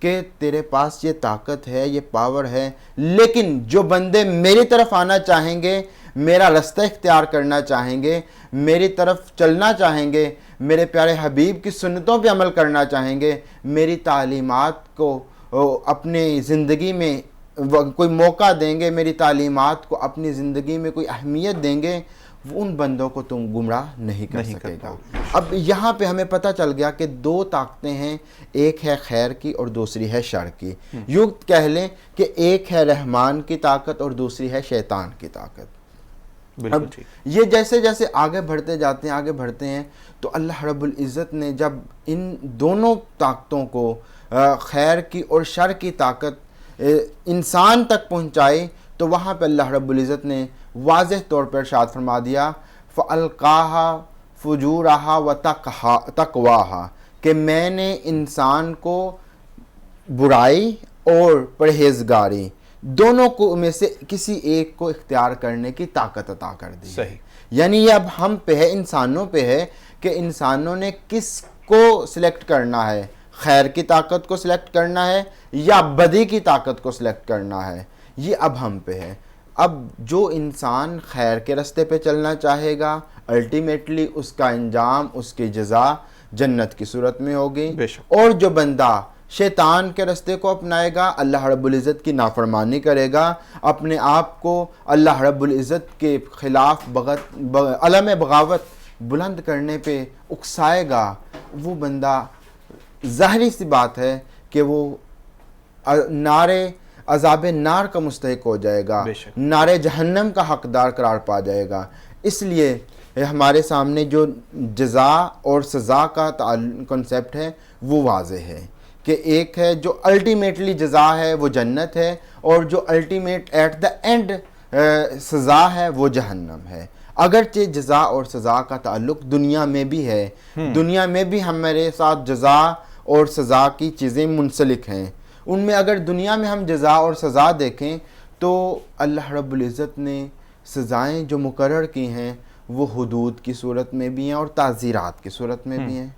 کہ تیرے پاس یہ طاقت ہے، یہ پاور ہے، لیکن جو بندے میری طرف آنا چاہیں گے، میرا رستہ اختیار کرنا چاہیں گے، میری طرف چلنا چاہیں گے، میرے پیارے حبیب کی سنتوں پہ عمل کرنا چاہیں گے، میری تعلیمات کو اپنی زندگی میں کوئی موقع دیں گے، میری تعلیمات کو اپنی زندگی میں کوئی اہمیت دیں گے، ان بندوں کو تم گمراہ نہیں کر سکے گا۔ اب یہاں پہ ہمیں پتہ چل گیا کہ دو طاقتیں ہیں، ایک ہے خیر کی اور دوسری ہے شر کی۔ یوں کہہ لیں کہ ایک ہے رحمان کی طاقت اور دوسری ہے شیطان کی طاقت۔ اب یہ جیسے جیسے آگے بڑھتے ہیں تو اللہ رب العزت نے جب ان دونوں طاقتوں کو، خیر کی اور شر کی طاقت انسان تک پہنچائی، تو وہاں پہ اللہ رب العزت نے واضح طور پر ارشاد فرما دیا فَأَلْقَاهَا فُجُورَهَا وَتَقْوَاهَا، کہ میں نے انسان کو برائی اور پرہیزگاری دونوں کو میں سے کسی ایک کو اختیار کرنے کی طاقت عطا کر دی۔ صحیح، یعنی یہ اب ہم پہ ہے، انسانوں پہ ہے کہ انسانوں نے کس کو سلیکٹ کرنا ہے، خیر کی طاقت کو سلیکٹ کرنا ہے یا بدی کی طاقت کو سلیکٹ کرنا ہے، یہ اب ہم پہ ہے۔ اب جو انسان خیر کے راستے پہ چلنا چاہے گا، الٹیمیٹلی اس کا انجام، اس کی جزا جنت کی صورت میں ہوگی، اور جو بندہ شیطان کے راستے کو اپنائے گا، اللہ رب العزت کی نافرمانی کرے گا، اپنے آپ کو اللہ رب العزت کے خلاف علم بغاوت بلند کرنے پہ اکسائے گا، وہ بندہ ظاہری سی بات ہے کہ وہ عذاب نار کا مستحق ہو جائے گا، نار جہنم کا حقدار قرار پا جائے گا۔ اس لیے ہمارے سامنے جو جزا اور سزا کا کنسیپٹ ہے وہ واضح ہے کہ ایک ہے جو الٹیمیٹلی جزا ہے وہ جنت ہے، اور جو الٹیمیٹ ایٹ دا اینڈ سزا ہے وہ جہنم ہے۔ اگرچہ جزا اور سزا کا تعلق دنیا میں بھی ہے، دنیا میں بھی ہمارے ساتھ جزا اور سزا کی چیزیں منسلک ہیں، ان میں اگر دنیا میں ہم جزا اور سزا دیکھیں تو اللہ رب العزت نے سزائیں جو مقرر کی ہیں وہ حدود کی صورت میں بھی ہیں اور تعزیرات کی صورت میں بھی ہیں،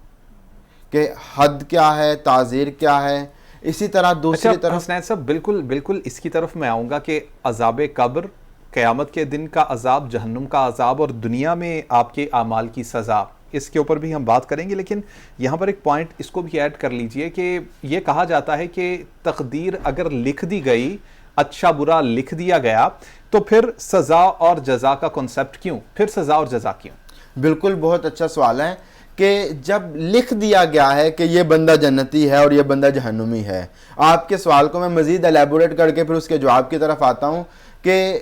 کہ حد کیا ہے، تعزیر کیا ہے۔ اسی طرح دوسری طرف حسنین صاحب بالکل اس کی طرف میں آؤں گا کہ عذاب قبر، قیامت کے دن کا عذاب، جہنم کا عذاب اور دنیا میں آپ کے اعمال کی سزا، اس کے اوپر بھی ہم بات کریں گے، لیکن یہاں پر ایک پوائنٹ اس کو بھی ایڈ کر لیجئے کہ یہ کہا جاتا ہے کہ تقدیر اگر لکھ دی گئی، اچھا برا لکھ دیا گیا، تو پھر سزا اور جزا کا کنسپٹ کیوں؟ پھر سزا اور جزا کیوں؟ بالکل، بہت اچھا سوال ہے کہ جب لکھ دیا گیا ہے کہ یہ بندہ جنتی ہے اور یہ بندہ جہنمی ہے، آپ کے سوال کو میں مزید الیبوریٹ کر کے پھر اس کے جواب کی طرف آتا ہوں کہ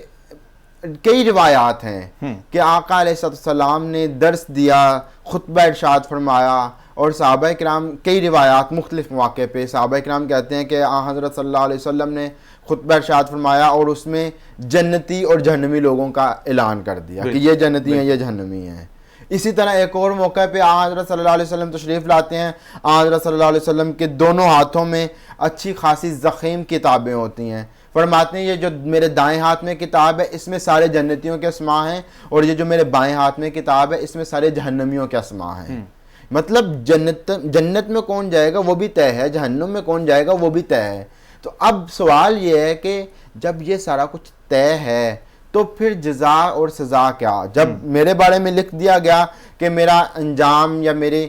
کئی روایات ہیں کہ آقا علیہ السلام نے درس دیا، خطبہ ارشاد فرمایا، اور صحابہ کرام کئی روایات مختلف مواقع پہ صحابہ کرام کہتے ہیں کہ حضرت صلی اللہ علیہ وسلم نے خطبہ ارشاد فرمایا اور اس میں جنتی اور جہنمی لوگوں کا اعلان کر دیا کہ یہ جنتی ہیں، یہ جہنمی ہیں۔ اسی طرح ایک اور موقع پہ حضرت صلی اللہ علیہ وسلم تشریف لاتے ہیں، حضرت صلی اللہ علیہ وسلم کے دونوں ہاتھوں میں اچھی خاصی ضخیم کتابیں ہوتی ہیں، فرماتے ہیں یہ جو میرے دائیں ہاتھ میں کتاب ہے اس میں سارے جنتیوں کے اسماء ہیں، اور یہ جو میرے بائیں ہاتھ میں کتاب ہے اس میں سارے جہنمیوں کے اسماء ہیں۔ مطلب جنت میں کون جائے گا وہ بھی طے ہے، جہنم میں کون جائے گا وہ بھی طے ہے۔ تو اب سوال یہ ہے کہ جب یہ سارا کچھ طے ہے تو پھر جزا اور سزا کیا؟ جب میرے بارے میں لکھ دیا گیا کہ میرا انجام یا میرے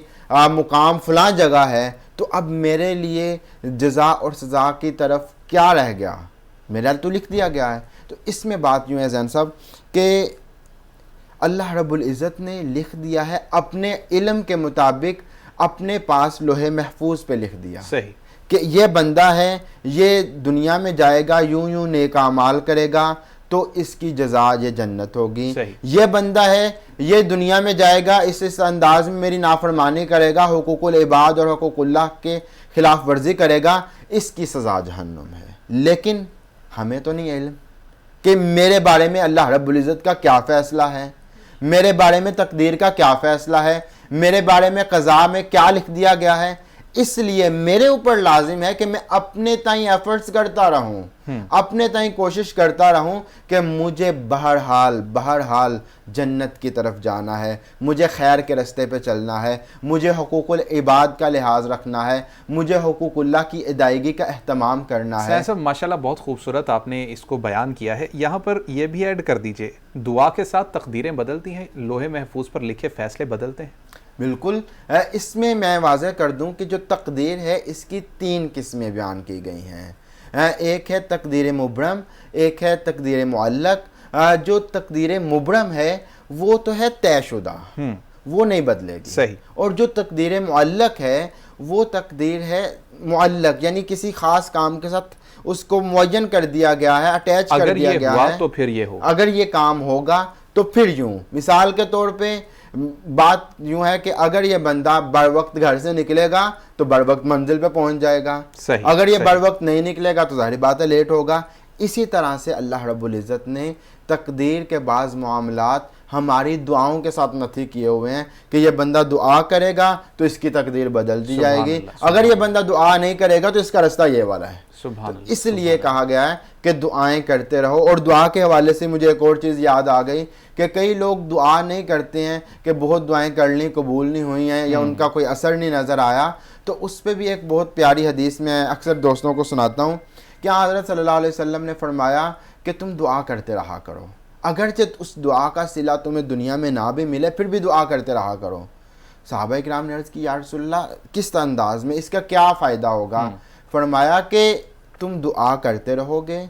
مقام فلاں جگہ ہے، تو اب میرے لیے جزا اور سزا کی طرف کیا رہ گیا؟ میرا تو لکھ دیا گیا ہے۔ تو اس میں بات یوں ہے زین صاحب کہ اللہ رب العزت نے لکھ دیا ہے اپنے علم کے مطابق، اپنے پاس لوح محفوظ پہ لکھ دیا صحیح کہ یہ بندہ ہے، یہ دنیا میں جائے گا، یوں نیک اعمال کرے گا تو اس کی جزا یہ جنت ہوگی۔ یہ بندہ ہے، یہ دنیا میں جائے گا، اس انداز میں میری نافرمانی کرے گا، حقوق العباد اور حقوق اللہ کے خلاف ورزی کرے گا، اس کی سزا جہنم ہے۔ لیکن ہمیں تو نہیں علم کہ میرے بارے میں اللہ رب العزت کا کیا فیصلہ ہے، میرے بارے میں تقدیر کا کیا فیصلہ ہے، میرے بارے میں قضاء میں کیا لکھ دیا گیا ہے، اس لیے میرے اوپر لازم ہے کہ میں اپنے تائیں ایفرٹس کرتا رہوں, اپنے تائیں کوشش کرتا رہوں کہ مجھے بہرحال جنت کی طرف جانا ہے, مجھے خیر کے رستے پہ چلنا ہے, مجھے حقوق العباد کا لحاظ رکھنا ہے, مجھے حقوق اللہ کی ادائیگی کا اہتمام کرنا ہے. صاحب ماشاءاللہ بہت خوبصورت آپ نے اس کو بیان کیا ہے. یہاں پر یہ بھی ایڈ کر دیجئے, دعا کے ساتھ تقدیریں بدلتی ہیں, لوہے محفوظ پر لکھے فیصلے بدلتے ہیں. بالکل, اس میں میں واضح کر دوں کہ جو تقدیر ہے اس کی 3 قسمیں بیان کی گئی ہیں. ایک ہے تقدیر مبرم, ایک ہے تقدیر معلق. جو تقدیر مبرم ہے وہ تو ہے طے شدہ, وہ نہیں بدلے گی. صحیح. اور جو تقدیر معلق ہے وہ تقدیر ہے معلق, یعنی کسی خاص کام کے ساتھ اس کو معین کر دیا گیا ہے, اٹیچ کر دیا گیا ہے. اگر یہ ہوا تو پھر یہ ہو, اگر یہ کام ہوگا تو پھر یوں. مثال کے طور پہ بات یوں ہے کہ اگر یہ بندہ بر وقت گھر سے نکلے گا تو بر وقت منزل پہ پہنچ جائے گا. اگر یہ بر وقت نہیں نکلے گا تو ظاہری بات ہے لیٹ ہوگا. اسی طرح سے اللہ رب العزت نے تقدیر کے بعض معاملات ہماری دعاؤں کے ساتھ نتھی کیے ہوئے ہیں کہ یہ بندہ دعا کرے گا تو اس کی تقدیر بدل دی جائے گی, اگر یہ بندہ دعا نہیں کرے گا تو اس کا رستہ یہ والا ہے. اس لیے کہا گیا ہے کہ دعائیں کرتے رہو. اور دعا کے حوالے سے مجھے ایک اور چیز یاد آ گئی کہ کئی لوگ دعا نہیں کرتے ہیں کہ بہت دعائیں کر لیں قبول نہیں ہوئی ہیں یا ان کا کوئی اثر نہیں نظر آیا. تو اس پہ بھی ایک بہت پیاری حدیث میں اکثر دوستوں کو سناتا ہوں کہ حضرت صلی اللہ علیہ وسلم نے فرمایا کہ تم دعا کرتے رہا کرو, اگرچہ اس دعا کا صلہ تمہیں دنیا میں نہ بھی ملے پھر بھی دعا کرتے رہا کرو. صحابہ کرام نے عرض کی یا رسول اللہ کس انداز میں, اس کا کیا فائدہ ہوگا؟ فرمایا کہ تم دعا کرتے رہو گے,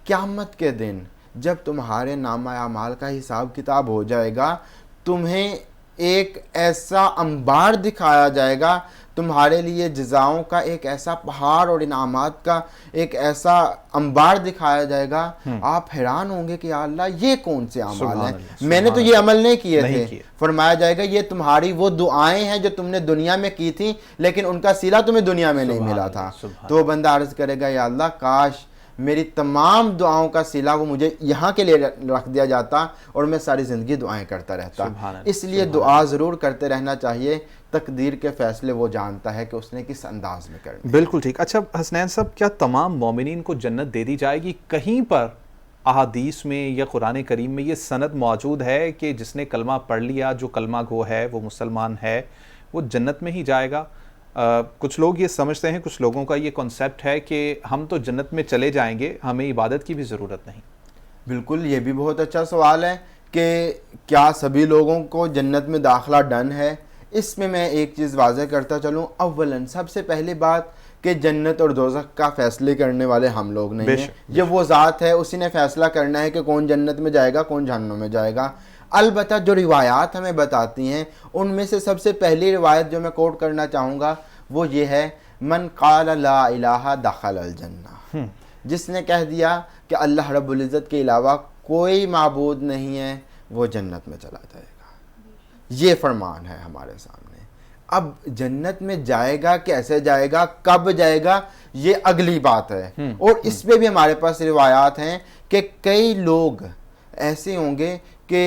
قیامت کے دن جب تمہارے نامہ اعمال کا حساب کتاب ہو جائے گا تمہیں ایک ایسا انبار دکھایا جائے گا, تمہارے لیے جزاؤں کا ایک ایسا پہاڑ اور انعامات کا ایک ایسا انبار دکھایا جائے گا, آپ حیران ہوں گے کہ یا اللہ یہ کون سے اعمال ہیں, میں نے تو یہ عمل نہیں کیے تھے. فرمایا جائے گا یہ تمہاری وہ دعائیں ہیں جو تم نے دنیا میں کی تھی لیکن ان کا صلہ تمہیں دنیا میں نہیں ملا تھا. تو وہ بندہ عرض کرے گا یا اللہ کاش میری تمام دعاؤں کا صلہ وہ مجھے یہاں کے لیے رکھ دیا جاتا اور میں ساری زندگی دعائیں کرتا رہتا. اس لیے دعا ضرور کرتے رہنا چاہیے, تقدیر کے فیصلے وہ جانتا ہے کہ اس نے کس انداز میں کرنے. بالکل ٹھیک. اچھا حسنین صاحب, کیا تمام مومنین کو جنت دے دی جائے گی؟ کہیں پر احادیث میں یا قرآن کریم میں یہ سند موجود ہے کہ جس نے کلمہ پڑھ لیا, جو کلمہ گو ہے, وہ مسلمان ہے, وہ جنت میں ہی جائے گا؟ کچھ لوگ یہ سمجھتے ہیں, کچھ لوگوں کا یہ کنسیپٹ ہے کہ ہم تو جنت میں چلے جائیں گے, ہمیں عبادت کی بھی ضرورت نہیں. بالکل, یہ بھی بہت اچھا سوال ہے کہ کیا سبھی لوگوں کو جنت میں داخلہ ڈن ہے. اس میں میں ایک چیز واضح کرتا چلوں. اولاً سب سے پہلی بات کہ جنت اور دوزخ کا فیصلے کرنے والے ہم لوگ نہیں ہیں, یہ وہ ذات ہے, اسی نے فیصلہ کرنا ہے کہ کون جنت میں جائے گا کون جہنم میں جائے گا. البتہ جو روایات ہمیں بتاتی ہیں ان میں سے سب سے پہلی روایت جو میں کوٹ کرنا چاہوں گا وہ یہ ہے, من قال لا الہ دخل الجنہ, جس نے کہہ دیا کہ اللہ رب العزت کے علاوہ کوئی معبود نہیں ہے وہ جنت میں چلا جائے گا. یہ فرمان ہے ہمارے سامنے. اب جنت میں جائے گا, کیسے جائے گا, کب جائے گا, یہ اگلی بات ہے. اور اس پہ بھی ہمارے پاس روایات ہیں کہ کئی لوگ ایسے ہوں گے کہ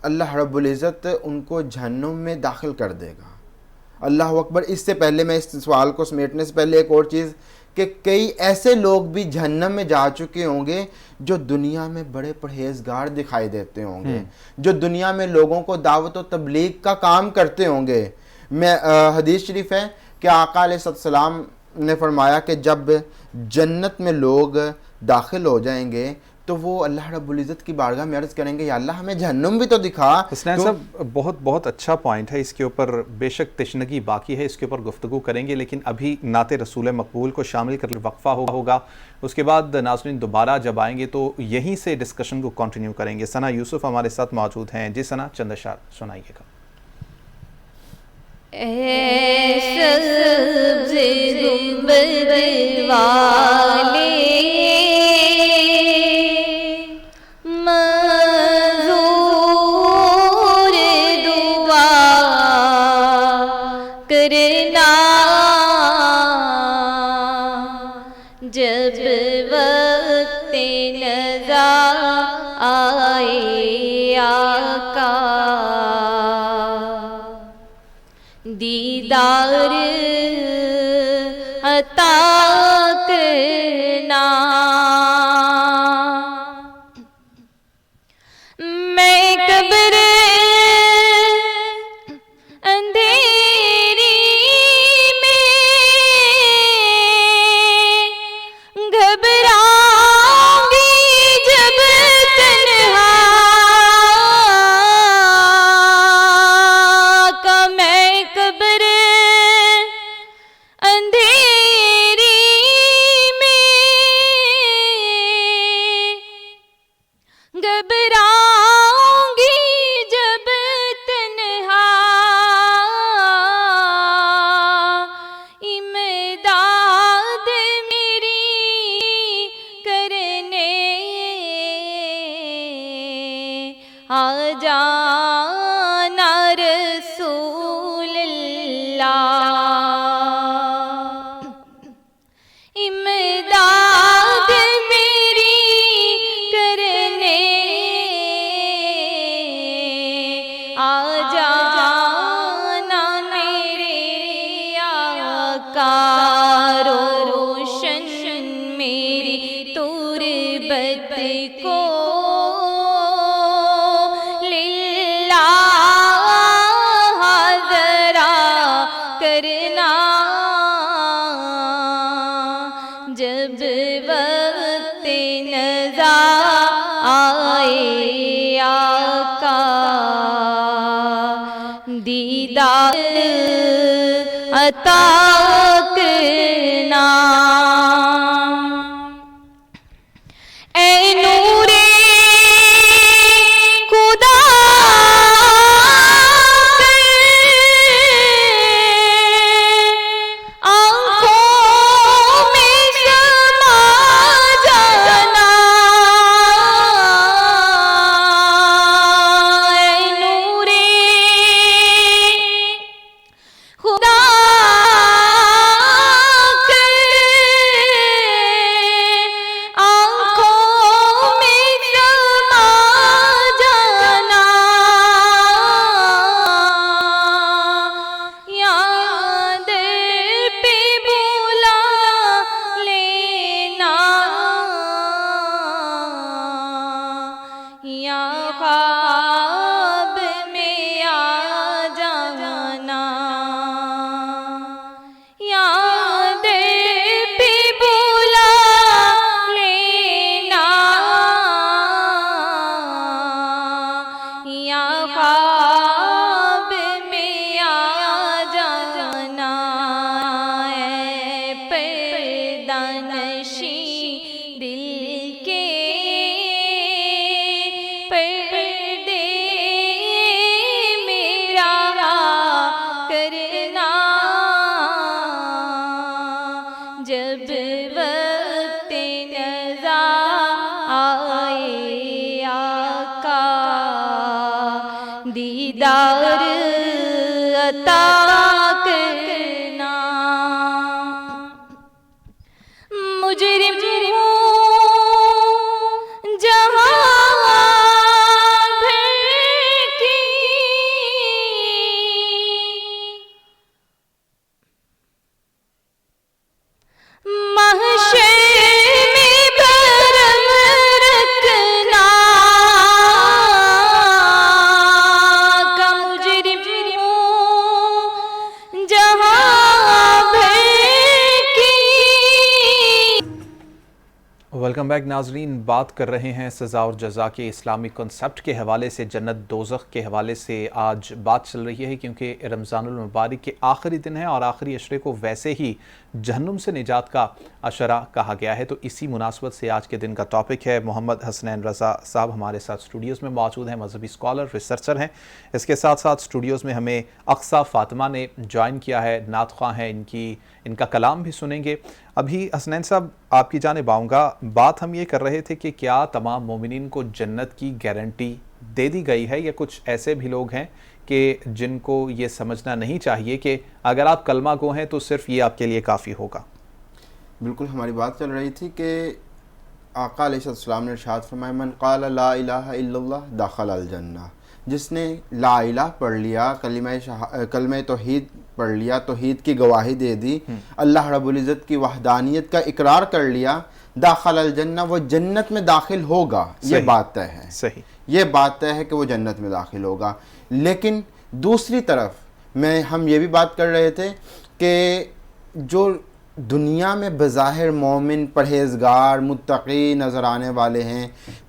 اللہ رب العزت ان کو جہنم میں داخل کر دے گا. اللہ اکبر. اس سے پہلے میں اس سوال کو سمیٹنے سے پہلے ایک اور چیز کہ کئی ایسے لوگ بھی جہنم میں جا چکے ہوں گے جو دنیا میں بڑے پرہیزگار دکھائی دیتے ہوں گے, جو دنیا میں لوگوں کو دعوت و تبلیغ کا کام کرتے ہوں گے. میں حدیث شریف ہے کہ آقا علیہ السلام نے فرمایا کہ جب جنت میں لوگ داخل ہو جائیں گے تو وہ اللہ رب العزت کی بارگاہ میں عرض کریں گے یا اللہ ہمیں جہنم بھی تو دکھا. حسنین صاحب بہت بہت اچھا پوائنٹ ہے, اس کے اوپر بے شک تشنگی باقی ہے, اس کے اوپر گفتگو کریں گے, لیکن ابھی نعت رسول مقبول کو شامل کر وقفہ ہوگا. اس کے بعد ناظرین دوبارہ جب آئیں گے تو یہیں سے ڈسکشن کو کنٹینیو کریں گے. ثنا یوسف ہمارے ساتھ موجود ہیں. جی ثنا, چند اشعار سنائیے گا. اے سبز گنبد والے منظور دعا کرنا, جب وقت نزا آئے آقا, دیدار عطا کرنا میں قبر اندھیری میں گھبراؤں گی جب تنہا کا میں قبر اندھیری میں گھبراؤں گی جب تنہا امداد میری کرنے آ جانا رسول اللہ امداد میری کرنے آ جانا میرے آقا روشن میری تربت کو للہ ذرا کرنا جب وقت نزا آئے آقا دیدار عطا کرنا اے نور خدا آنکھوں میں سما جانا اے نور خدا آنکھوں میں سما جانا یاد پہ بلا لینا یا خواب میں آ جانا یاد پہ بلا لینا یا خواب میں آ جانا اے پردہ نشین دل کے پردے میرا کرنا جب وقت نزا آئے آقا دیدار عطا کرنا مجرم ہوں جہاں بھٹکی محشر میں بھرم رکھنا کا مجرم ہوں جہاں بھٹکی ویلکم بیک ناظرین، بات کر رہے ہیں سزا اور جزا کے اسلامی کنسپٹ کے حوالے سے، جنت دوزخ کے حوالے سے آج بات چل رہی ہے، کیونکہ رمضان المبارک کے آخری دن ہے اور آخری عشرے کو ویسے ہی جہنم سے نجات کا عشرہ کہا گیا ہے۔ تو اسی مناسبت سے آج کے دن کا ٹاپک ہے۔ محمد حسنین رضا صاحب ہمارے ساتھ اسٹوڈیوز میں موجود ہیں، مذہبی اسکالر، ریسرچر ہیں۔ اس کے ساتھ ساتھ اسٹوڈیوز میں ہمیں اقصیٰ فاطمہ نے جوائن کیا ہے، نعت خواں ہیں، ان کا کلام بھی سنیں گے۔ ابھی حسنین صاحب آپ کی جانب آؤں گا، بات ہم یہ کر رہے تھے کہ کیا تمام مومنین کو جنت کی گارنٹی دے دی گئی ہے، یا کچھ ایسے بھی لوگ ہیں کہ جن کو یہ سمجھنا نہیں چاہیے کہ اگر آپ کلمہ گو ہیں تو صرف یہ آپ کے لیے کافی ہوگا؟ بالکل ہماری بات چل رہی تھی کہ آقا علیہ السلام نے ارشاد فرمایا من قال لا الہ الا اللہ دخل الجنہ، جس نے لا الہ پڑھ لیا، کلمہ توحید پڑھ لیا، توحید کی گواہی دے دی، اللہ رب العزت کی وحدانیت کا اقرار کر لیا، داخل الجنہ، وہ جنت میں داخل ہوگا، یہ بات طے ہے، صحیح، یہ بات طے ہے کہ وہ جنت میں داخل ہوگا۔ لیکن دوسری طرف ہم یہ بھی بات کر رہے تھے کہ جو دنیا میں بظاہر مومن، پرہیزگار، متقی نظر آنے والے ہیں،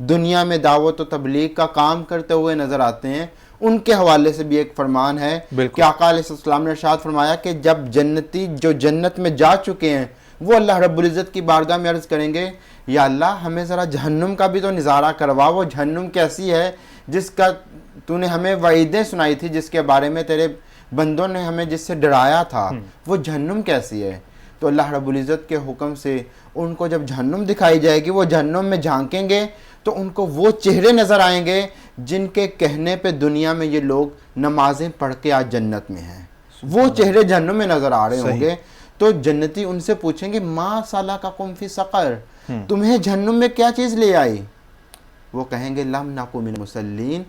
دنیا میں دعوت و تبلیغ کا کام کرتے ہوئے نظر آتے ہیں، ان کے حوالے سے بھی ایک فرمان ہے کہ آقا علیہ السلام نے ارشاد فرمایا کہ جب جنتی جو جنت میں جا چکے ہیں وہ اللہ رب العزت کی بارگاہ میں عرض کریں گے، یا اللہ ہمیں ذرا جہنم کا بھی تو نظارہ کروا، وہ جہنم کیسی ہے جس کا تو نے ہمیں وعیدیں سنائی تھی، جس کے بارے میں تیرے بندوں نے ہمیں جس سے ڈرایا تھا، وہ جہنم کیسی ہے؟ تو اللہ رب العزت کے حکم سے ان کو جب جہنم دکھائی جائے گی، وہ جہنم میں جھانکیں گے تو ان کو وہ چہرے نظر آئیں گے جن کے کہنے پہ دنیا میں یہ لوگ نمازیں پڑھ کے آج جنت میں ہیں، وہ چہرے جہنم میں نظر آ رہے ہوں گے۔ تو جنتی ان سے پوچھیں گے ما سلککم فی سقر، تمہیں جہنم میں کیا چیز لے آئی؟ وہ کہیں گے لم نکو من المصلین،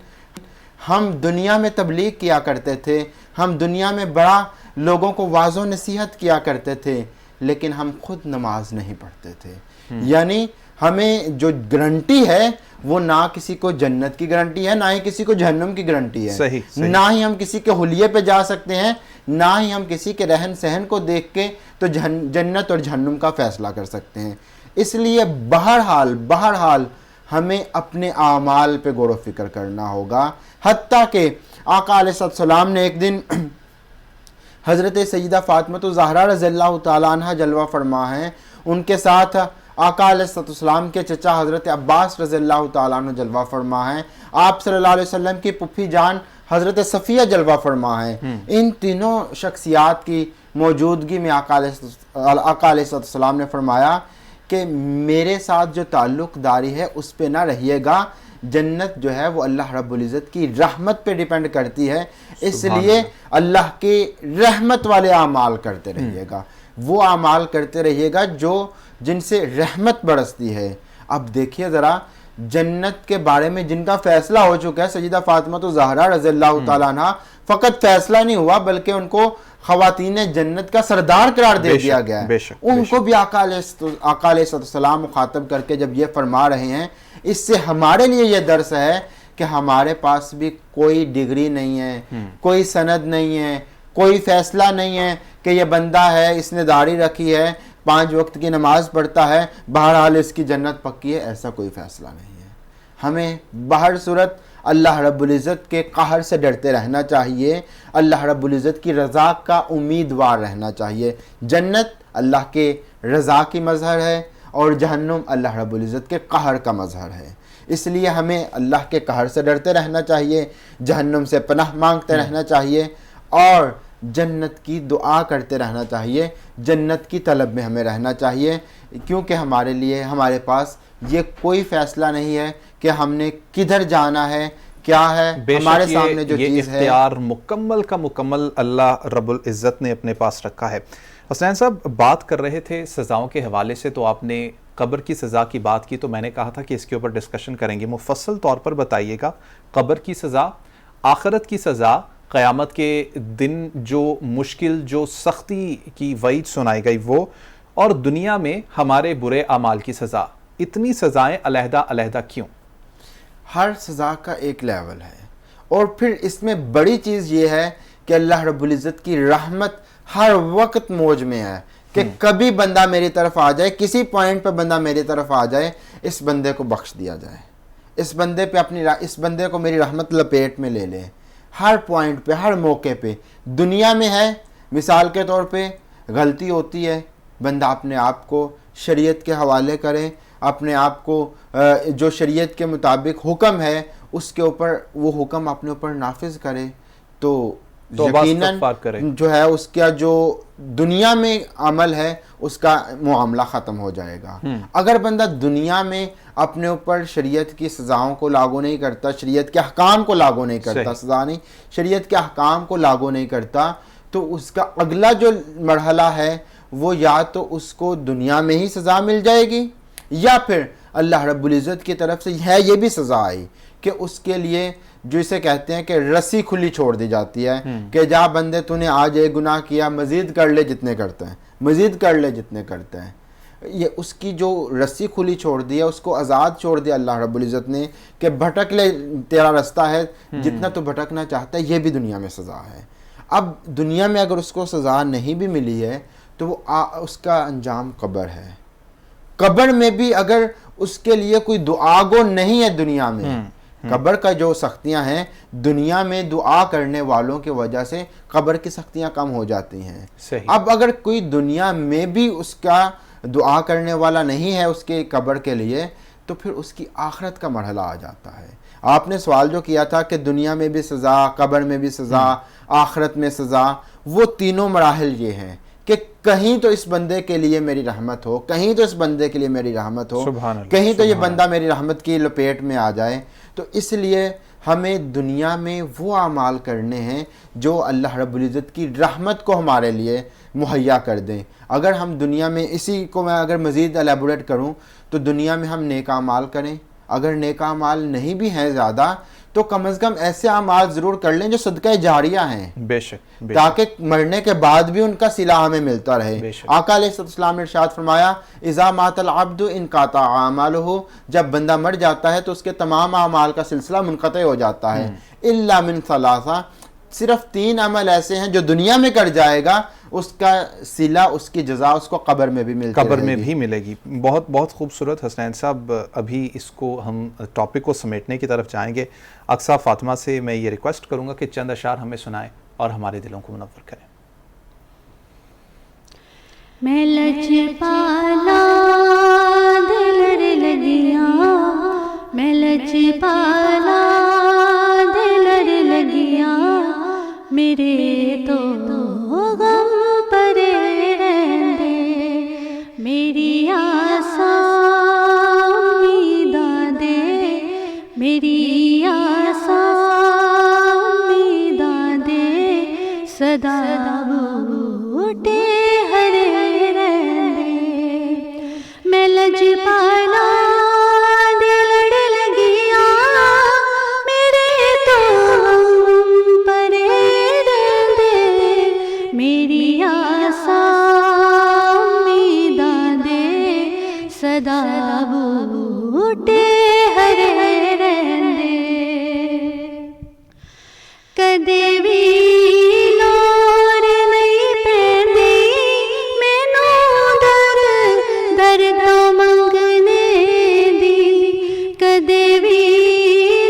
ہم دنیا میں تبلیغ کیا کرتے تھے، ہم دنیا میں بڑا لوگوں کو واعظ و نصیحت کیا کرتے تھے، لیکن ہم خود نماز نہیں پڑھتے تھے۔ یعنی ہمیں جو گارنٹی ہے وہ نہ کسی کو جنت کی گارنٹی ہے، نہ ہی کسی کو جہنم کی گارنٹی ہے، نہ ہی ہم کسی کے حلیے پہ جا سکتے ہیں، نہ ہی ہم کسی کے رہن سہن کو دیکھ کے تو جنت اور جہنم کا فیصلہ کر سکتے ہیں۔ اس لیے بہرحال ہمیں اپنے اعمال پہ غور و فکر کرنا ہوگا۔ حتیٰ کہ آقا علیہ السلام نے ایک دن حضرت سیدہ فاطمہ الزہرا رضی اللہ تعالیٰ عنہ جلوہ فرما ہیں، ان کے ساتھ آقا علیہ السلام کے چچا حضرت عباس رضی اللہ تعالیٰ عنہ جلوہ فرما ہیں، آپ صلی اللہ علیہ وسلم کی پھپھی جان حضرت صفیہ جلوہ فرما ہیں۔ ان تینوں شخصیات کی موجودگی میں آقا علیہ السلام نے فرمایا کہ میرے ساتھ جو تعلق داری ہے اس پہ نہ رہیے گا، جنت جو ہے وہ اللہ رب العزت کی رحمت پہ ڈیپینڈ کرتی ہے، اس لیے اللہ کی رحمت والے اعمال کرتے رہیے گا، وہ اعمال کرتے رہیے گا جن سے رحمت برستی ہے۔ اب دیکھیے ذرا جنت کے بارے میں جن کا فیصلہ ہو چکا ہے، سیدہ فاطمہ الزہرا رضی اللہ تعالیٰ عنہ، فقط فیصلہ نہیں ہوا بلکہ ان کو خواتین جنت کا سردار قرار دے دیا گیا ہے۔ ان کو بھی آقا علیہ السلام مخاطب کر کے جب یہ فرما رہے ہیں، اس سے ہمارے لیے یہ درس ہے کہ ہمارے پاس بھی کوئی ڈگری نہیں ہے، کوئی سند نہیں ہے، کوئی فیصلہ نہیں ہے کہ یہ بندہ ہے، اس نے داڑھی رکھی ہے، 5 وقت کی نماز پڑھتا ہے، بہرحال اس کی جنت پکی ہے، ایسا کوئی فیصلہ نہیں ہے۔ ہمیں بہر صورت اللہ رب العزت کے قہر سے ڈرتے رہنا چاہیے، اللہ رب العزت کی رضا کا امیدوار رہنا چاہیے۔ جنت اللہ کے رضا کی مظہر ہے اور جہنم اللہ رب العزت کے قہر کا مظہر ہے، اس لیے ہمیں اللہ کے قہر سے ڈرتے رہنا چاہیے، جہنم سے پناہ مانگتے رہنا چاہیے اور جنت کی دعا کرتے رہنا چاہیے، جنت کی طلب میں ہمیں رہنا چاہیے، کیونکہ ہمارے لیے ہمارے پاس یہ کوئی فیصلہ نہیں ہے کہ ہم نے کدھر جانا ہے، کیا ہے ہمارے سامنے جو چیز ہے۔ اختیار مکمل کا مکمل اللہ رب العزت نے اپنے پاس رکھا ہے۔ حسین صاحب بات کر رہے تھے سزاؤں کے حوالے سے، تو آپ نے قبر کی سزا کی بات کی، تو میں نے کہا تھا کہ اس کے اوپر ڈسکشن کریں گے، مفصل طور پر بتائیے گا قبر کی سزا، آخرت کی سزا، قیامت کے دن جو مشکل، جو سختی کی وعید سنائی گئی وہ، اور دنیا میں ہمارے برے اعمال کی سزا۔ اتنی سزائیں علیحدہ علیحدہ کیوں؟ ہر سزا کا ایک لیول ہے، اور پھر اس میں بڑی چیز یہ ہے کہ اللہ رب العزت کی رحمت ہر وقت موج میں ہے کہ کبھی بندہ میری طرف آ جائے، کسی پوائنٹ پہ بندہ میری طرف آ جائے، اس بندے کو بخش دیا جائے، اس بندے کو میری رحمت لپیٹ میں لے لے، ہر پوائنٹ پہ، ہر موقع پہ۔ دنیا میں ہے مثال کے طور پہ غلطی ہوتی ہے، بندہ اپنے آپ کو شریعت کے حوالے کرے، اپنے آپ کو جو شریعت کے مطابق حکم ہے اس کے اوپر وہ حکم اپنے اوپر نافذ کرے، تو یقیناً جو ہے اس کا جو دنیا میں عمل ہے اس کا معاملہ ختم ہو جائے گا۔ اگر بندہ دنیا میں اپنے اوپر شریعت کی سزاؤں کو لاگو نہیں کرتا، شریعت کے احکام کو لاگو نہیں کرتا، سزا نہیں، شریعت کے احکام کو لاگو نہیں کرتا، تو اس کا اگلا جو مرحلہ ہے وہ یا تو اس کو دنیا میں ہی سزا مل جائے گی، یا پھر اللہ رب العزت کی طرف سے ہے یہ بھی سزا آئی کہ اس کے لیے جو اسے کہتے ہیں کہ رسی کھلی چھوڑ دی جاتی ہے کہ جا بندے تو نے آج ایک گناہ کیا، مزید کر لے جتنے کرتے ہیں، مزید کر لے جتنے کرتے ہیں. یہ اس کی جو رسی کھلی چھوڑ دی ہے، اس کو آزاد چھوڑ دیا اللہ رب العزت نے کہ بھٹک لے، تیرا رستہ ہے، جتنا تو بھٹکنا چاہتا ہے. یہ بھی دنیا میں سزا ہے. اب دنیا میں اگر اس کو سزا نہیں بھی ملی ہے تو وہ اس کا انجام قبر ہے. قبر میں بھی اگر اس کے لیے کوئی دعا گو نہیں ہے دنیا میں، قبر کا جو سختیاں ہیں دنیا میں دعا کرنے والوں کی وجہ سے قبر کی سختیاں کم ہو جاتی ہیں. اب اگر کوئی دنیا میں بھی اس کا دعا کرنے والا نہیں ہے اس کے قبر کے لیے، تو پھر اس کی آخرت کا مرحلہ آ جاتا ہے. آپ نے سوال جو کیا تھا کہ دنیا میں بھی سزا، قبر میں بھی سزا، آخرت میں سزا، وہ تینوں مراحل یہ ہیں کہ کہیں تو اس بندے کے لیے میری رحمت ہو، کہیں تو اس بندے کے لیے میری رحمت ہو، کہیں تو یہ بندہ میری رحمت کی لپیٹ میں آ جائے. تو اس لیے ہمیں دنیا میں وہ اعمال کرنے ہیں جو اللہ رب العزت کی رحمت کو ہمارے لیے مہیا کر دیں. اگر ہم دنیا میں اسی کو میں اگر مزید الیبوریٹ کروں تو دنیا میں ہم نیک اعمال کریں، اگر نیک اعمال نہیں بھی ہیں زیادہ تو کم از کم ایسے اعمال ضرور کر لیں جو صدقہ جاریہ ہیں، بے شک، تاکہ مرنے کے بعد بھی ان کا صلہ ہمیں ملتا رہے. آقا علیہ السلام نے ارشاد فرمایا اذا مات العبد انقطع اعمالہ، جب بندہ مر جاتا ہے تو اس کے تمام اعمال کا سلسلہ منقطع ہو جاتا ہے. الا من ثلاثہ، صرف 3 عمل ایسے ہیں جو دنیا میں کر جائے گا اس کا صلہ، اس کی جزا اس کو قبر میں بھی ملتی قبر میں بھی ملے گی. بہت بہت خوبصورت. حسنین صاحب ابھی اس کو ہم ٹاپک کو سمیٹنے کی طرف جائیں گے. اقصیٰ فاطمہ سے میں یہ ریکویسٹ کروں گا کہ چند اشعار ہمیں سنائیں اور ہمارے دلوں کو منور کریں. میں لجپالا دل لگیا، میں لجپالا دل لگیا، میرے تو غم پرے رہندے، میری آسا امیداں دے، میری آسا امیداں دے، صدا بوٹے ہرے رہندے، میں لجپالا دل لگیا، میرے تو غم پرے رہندے، میری آسا امیداں دے، صدا بوٹے ہرے رہندے، کدے بھی لوڑ نہیں پیندی مینوں در در تو منگنے دی، کدے بھی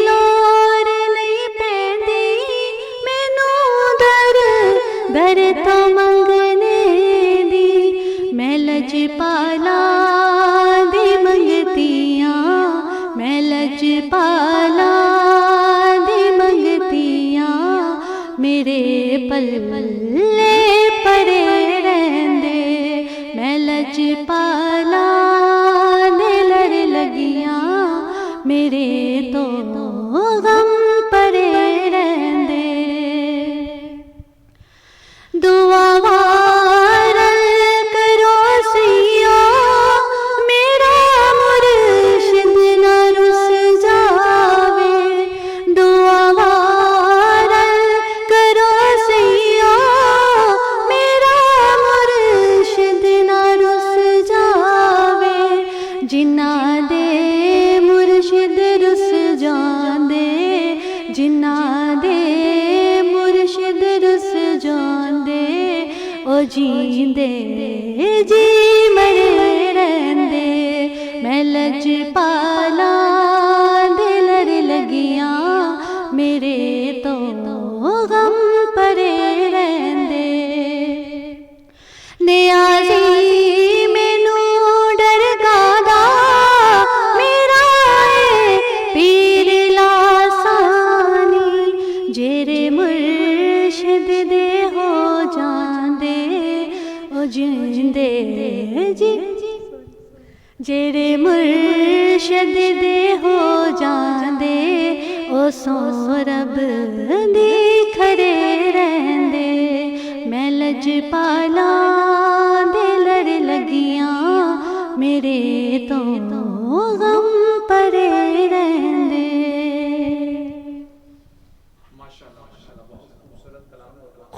لوڑ نہیں پیندی مینوں در در تو منگنے دی، میں لجپالا دی منگتیاں، میں لجپالا دی منگتیاں، میرے پلے پڑے رہندے، میں لجپالا دل لگیاں، میرے تو غم پرے رہندے، دعا وارل کرو سیو، میرا مرشد نہ رس جاوے، دعا وارل کرو سیو، میرا مرشد نہ رس جاوے، جنہ دے مرشد رس جاندے، جنہ دے مرشد رس جاندے، او جیندے جی مرے رہندے، میں لجپالا دل لگیاں، میرے تو غم پرے رہندے، نیازی مینوں ڈرگاہ دا میرا اے پیر لاسانی، جیرے مرشد دے ہو جاندے، او جیندے جی، جیرے مرشد دے ہو جاندے، او سو رب دی کھڑے رہندے، میں لجپالا دل لگیاں، میرے تو غم